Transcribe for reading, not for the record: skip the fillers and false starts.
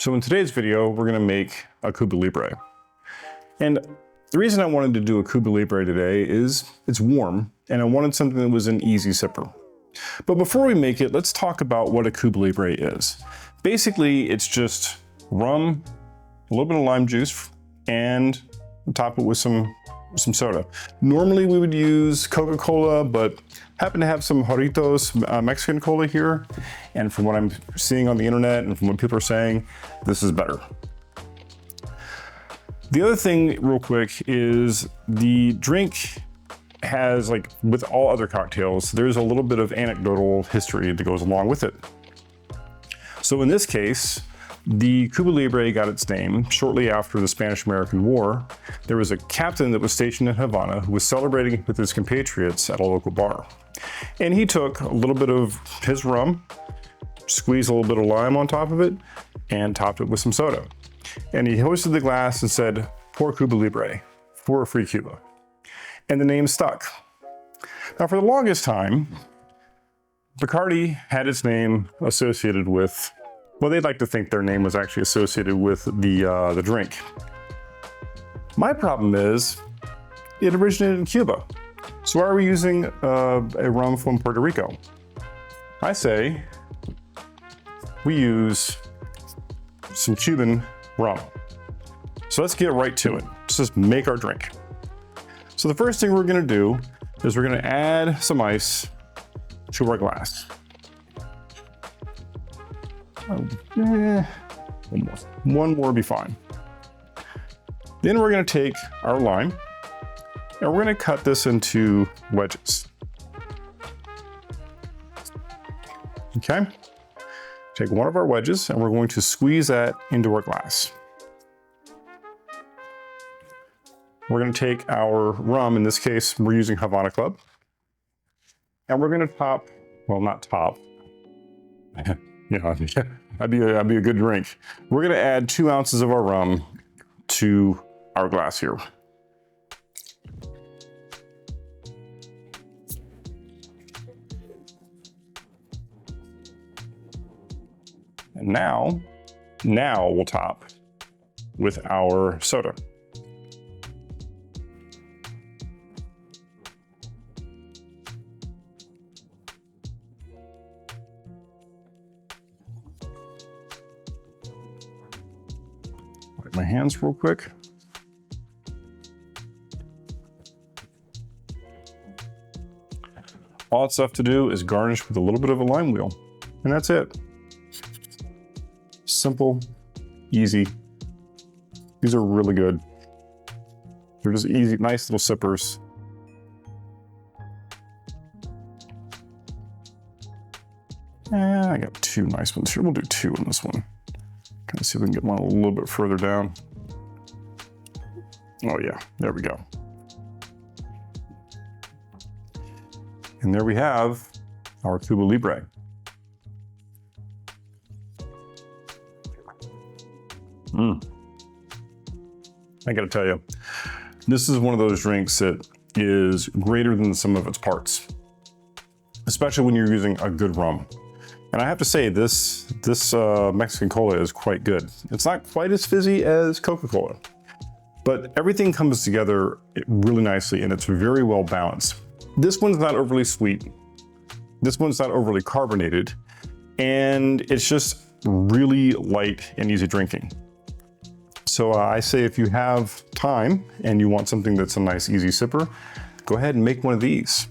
So in today's video, we're gonna make a Cuba Libre. And the reason I wanted to do a Cuba Libre today is it's warm and I wanted something that was an easy sipper. But before we make it, let's talk about what a Cuba Libre is. Basically, it's just rum, a little bit of lime juice, and top it with some soda. Normally we would use Coca-Cola, but happen to have some Jarritos Mexican cola here. And from what I'm seeing on the internet and from what people are saying, this is better. The other thing real quick is the drink has, like with all other cocktails, there's a little bit of anecdotal history that goes along with it. So in this case, the Cuba Libre got its name shortly after the Spanish-American War. There was a captain that was stationed in Havana who was celebrating with his compatriots at a local bar. And he took a little bit of his rum, squeezed a little bit of lime on top of it, and topped it with some soda. And he hoisted the glass and said, "For Cuba Libre, for a free Cuba." And the name stuck. Now for the longest time, Bacardi had its name associated with, well, they'd like to think their name was actually associated with the drink. My problem is, it originated in Cuba. So why are we using a rum from Puerto Rico? I say we use some Cuban rum. So let's get right to it. Let's just make our drink. So the first thing we're gonna do is we're gonna add some ice to our glass. One more will be fine. Then we're gonna take our lime and we're gonna cut this into wedges. Okay? Take one of our wedges and we're going to squeeze that into our glass. We're gonna take our rum, in this case, we're using Havannah Club, and we're gonna top, well, not top, that'd be a good drink. We're gonna add 2 ounces of our rum to our glass here. And now we'll top with our soda. Wipe my hands real quick. All it's left to do is garnish with a little bit of a lime wheel, and that's it. Simple, easy. These are really good. They're just easy, nice little sippers. And I got 2 nice ones here. We'll do 2 on this one. Kind of see if we can get one a little bit further down. Oh yeah, there we go. And there we have our Cuba Libre. I gotta tell you, this is one of those drinks that is greater than the sum of its parts, especially when you're using a good rum. And I have to say, this Mexican cola is quite good. It's not quite as fizzy as Coca-Cola, but everything comes together really nicely and it's very well balanced. This one's not overly sweet. This one's not overly carbonated, and it's just really light and easy drinking. So I say if you have time and you want something that's a nice easy sipper, go ahead and make one of these.